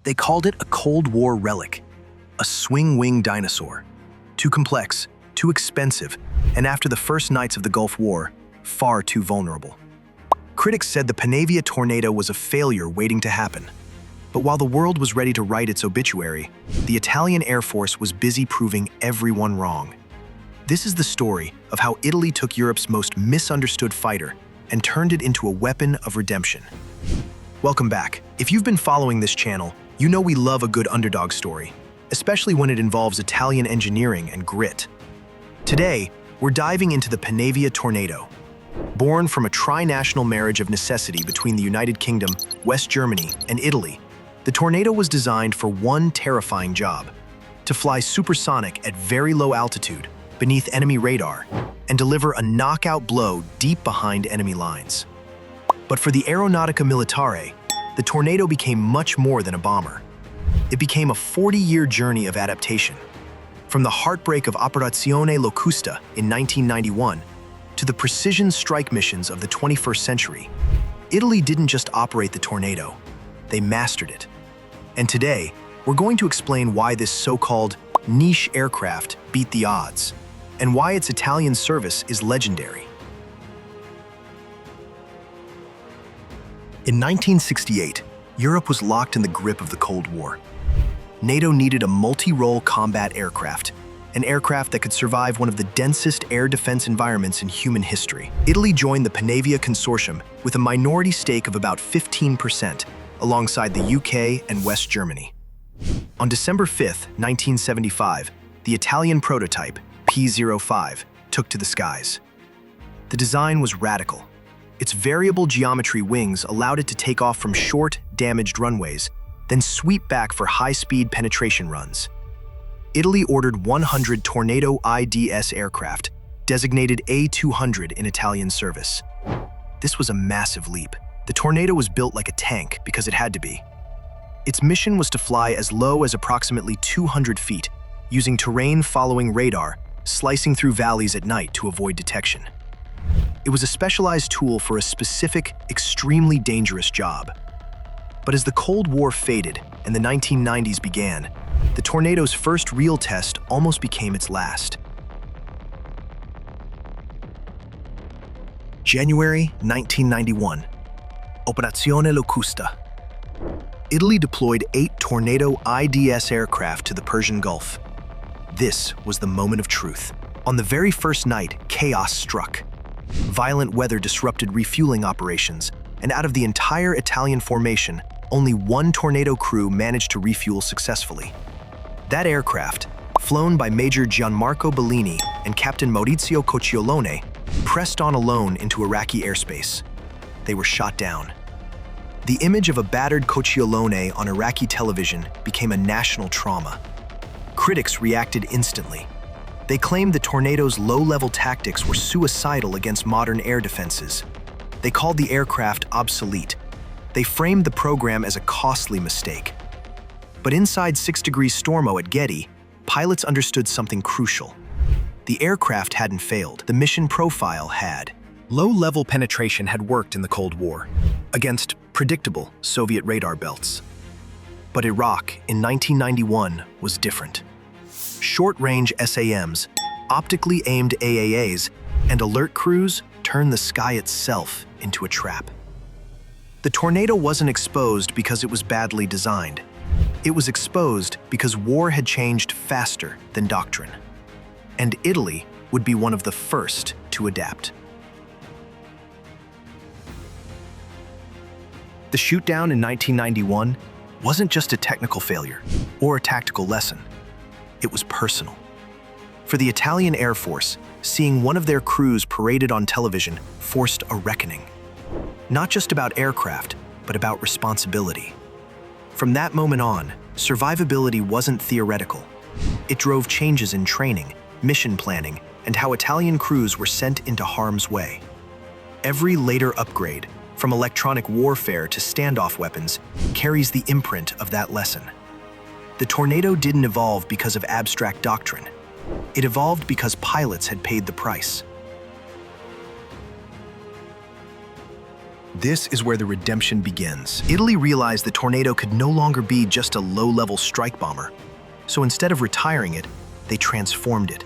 They called it a Cold War relic, a swing-wing dinosaur. Too complex, too expensive, and after the first nights of the Gulf War, far too vulnerable. Critics said the Panavia Tornado was a failure waiting to happen. But while the world was ready to write its obituary, the Italian Air Force was busy proving everyone wrong. This is the story of how Italy took Europe's most misunderstood fighter and turned it into a weapon of redemption. Welcome back. If you've been following this channel, you know we love a good underdog story, especially when it involves Italian engineering and grit. Today, we're diving into the Panavia Tornado. Born from a tri-national marriage of necessity between the United Kingdom, West Germany, and Italy, the Tornado was designed for one terrifying job: to fly supersonic at very low altitude, beneath enemy radar, and deliver a knockout blow deep behind enemy lines. But for the Aeronautica Militare, the Tornado became much more than a bomber. It became a 40-year journey of adaptation. From the heartbreak of Operazione Locusta in 1991 to the precision strike missions of the 21st century, Italy didn't just operate the Tornado, they mastered it. And today, we're going to explain why this so-called niche aircraft beat the odds, and why its Italian service is legendary. In 1968, Europe was locked in the grip of the Cold War. NATO needed a multi-role combat aircraft, an aircraft that could survive one of the densest air defense environments in human history. Italy joined the Panavia Consortium with a minority stake of about 15%, alongside the UK and West Germany. On December 5, 1975, the Italian prototype, P-05, took to the skies. The design was radical. Its variable geometry wings allowed it to take off from short, damaged runways, then sweep back for high-speed penetration runs. Italy ordered 100 Tornado IDS aircraft, designated A200 in Italian service. This was a massive leap. The Tornado was built like a tank because it had to be. Its mission was to fly as low as approximately 200 feet, using terrain-following radar, slicing through valleys at night to avoid detection. It was a specialized tool for a specific, extremely dangerous job. But as the Cold War faded and the 1990s began, the Tornado's first real test almost became its last. January 1991. Operazione Locusta. Italy deployed 8 Tornado IDS aircraft to the Persian Gulf. This was the moment of truth. On the very first night, chaos struck. Violent weather disrupted refueling operations, and out of the entire Italian formation, only one Tornado crew managed to refuel successfully. That aircraft, flown by Major Gianmarco Bellini and Captain Maurizio Cocciolone, pressed on alone into Iraqi airspace. They were shot down. The image of a battered Cocciolone on Iraqi television became a national trauma. Critics reacted instantly. They claimed the Tornado's low-level tactics were suicidal against modern air defenses. They called the aircraft obsolete. They framed the program as a costly mistake. But inside 6 degrees Stormo at Getty, pilots understood something crucial. The aircraft hadn't failed. The mission profile had. Low-level penetration had worked in the Cold War, against predictable Soviet radar belts. But Iraq in 1991 was different. Short-range SAMs, optically aimed AAAs, and alert crews turned the sky itself into a trap. The Tornado wasn't exposed because it was badly designed. It was exposed because war had changed faster than doctrine. And Italy would be one of the first to adapt. The shootdown in 1991 wasn't just a technical failure or a tactical lesson. It was personal. For the Italian Air Force, seeing one of their crews paraded on television forced a reckoning. Not just about aircraft, but about responsibility. From that moment on, survivability wasn't theoretical. It drove changes in training, mission planning, and how Italian crews were sent into harm's way. Every later upgrade, from electronic warfare to standoff weapons, carries the imprint of that lesson. The Tornado didn't evolve because of abstract doctrine. It evolved because pilots had paid the price. This is where the redemption begins. Italy realized the Tornado could no longer be just a low-level strike bomber. So instead of retiring it, they transformed it.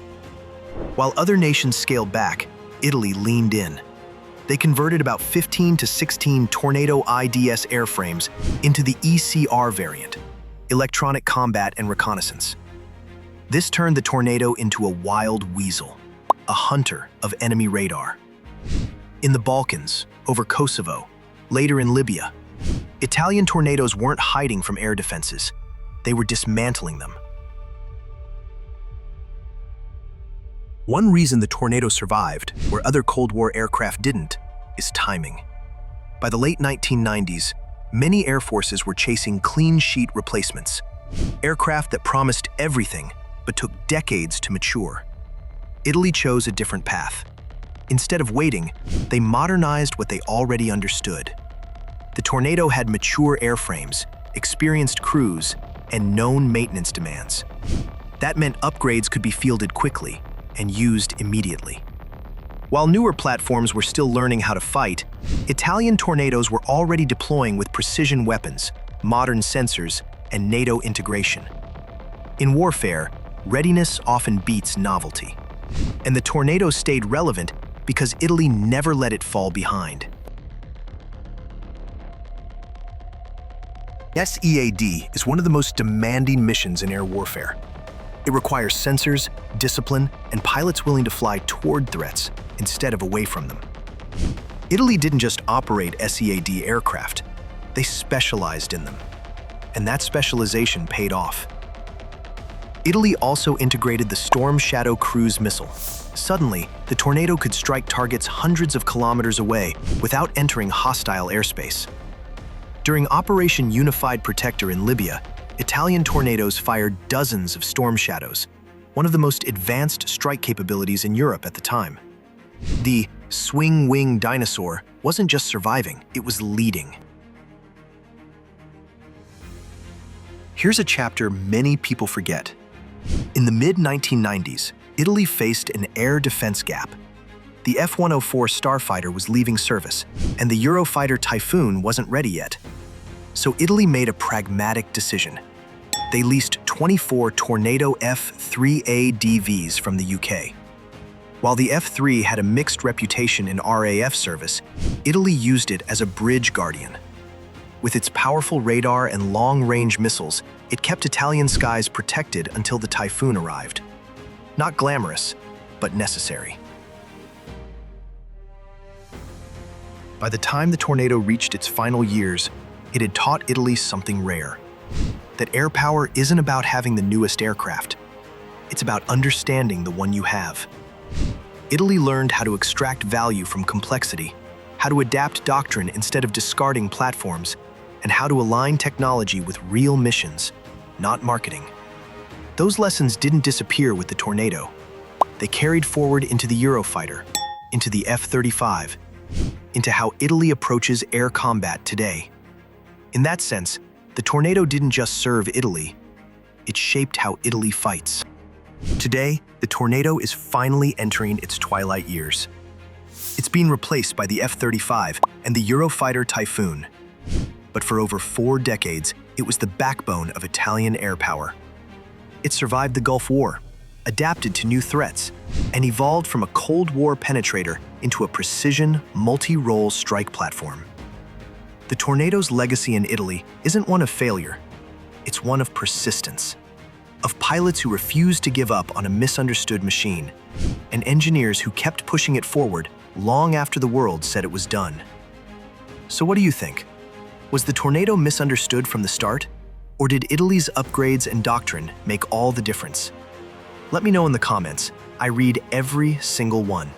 While other nations scaled back, Italy leaned in. They converted about 15 to 16 Tornado IDS airframes into the ECR variant, Electronic Combat and Reconnaissance. This turned the Tornado into a wild weasel, a hunter of enemy radar. In the Balkans, over Kosovo, later in Libya, Italian Tornadoes weren't hiding from air defenses. They were dismantling them. One reason the Tornado survived, where other Cold War aircraft didn't, is timing. By the late 1990s, many air forces were chasing clean sheet replacements, aircraft that promised everything but took decades to mature. Italy chose a different path. Instead of waiting, they modernized what they already understood. The Tornado had mature airframes, experienced crews, and known maintenance demands. That meant upgrades could be fielded quickly and used immediately. While newer platforms were still learning how to fight, Italian Tornadoes were already deploying with precision weapons, modern sensors, and NATO integration. In warfare, readiness often beats novelty. And the Tornado stayed relevant because Italy never let it fall behind. SEAD is one of the most demanding missions in air warfare. It requires sensors, discipline, and pilots willing to fly toward threats instead of away from them. Italy didn't just operate SEAD aircraft, they specialized in them. And that specialization paid off. Italy also integrated the Storm Shadow cruise missile. Suddenly, the Tornado could strike targets hundreds of kilometers away without entering hostile airspace. During Operation Unified Protector in Libya, Italian Tornadoes fired dozens of Storm Shadows, one of the most advanced strike capabilities in Europe at the time. The swing-wing dinosaur wasn't just surviving, it was leading. Here's a chapter many people forget. In the mid-1990s, Italy faced an air defense gap. The F-104 Starfighter was leaving service, and the Eurofighter Typhoon wasn't ready yet. So Italy made a pragmatic decision. They leased 24 Tornado F-3A DVs from the UK. While the F-3 had a mixed reputation in RAF service, Italy used it as a bridge guardian. With its powerful radar and long-range missiles, it kept Italian skies protected until the Typhoon arrived. Not glamorous, but necessary. By the time the Tornado reached its final years, it had taught Italy something rare. That air power isn't about having the newest aircraft. It's about understanding the one you have. Italy learned how to extract value from complexity, how to adapt doctrine instead of discarding platforms, and how to align technology with real missions, not marketing. Those lessons didn't disappear with the Tornado. They carried forward into the Eurofighter, into the F-35, into how Italy approaches air combat today. In that sense, the Tornado didn't just serve Italy, it shaped how Italy fights. Today, the Tornado is finally entering its twilight years. It's being replaced by the F-35 and the Eurofighter Typhoon. But for over 4 decades, it was the backbone of Italian air power. It survived the Gulf War, adapted to new threats, and evolved from a Cold War penetrator into a precision, multi-role strike platform. The Tornado's legacy in Italy isn't one of failure, it's one of persistence, of pilots who refused to give up on a misunderstood machine, and engineers who kept pushing it forward long after the world said it was done. So what do you think? Was the Tornado misunderstood from the start? Or did Italy's upgrades and doctrine make all the difference? Let me know in the comments. I read every single one.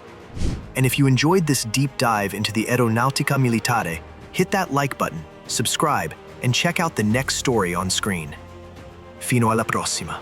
And if you enjoyed this deep dive into the Aeronautica Militare, hit that like button, subscribe, and check out the next story on screen. Fino alla prossima.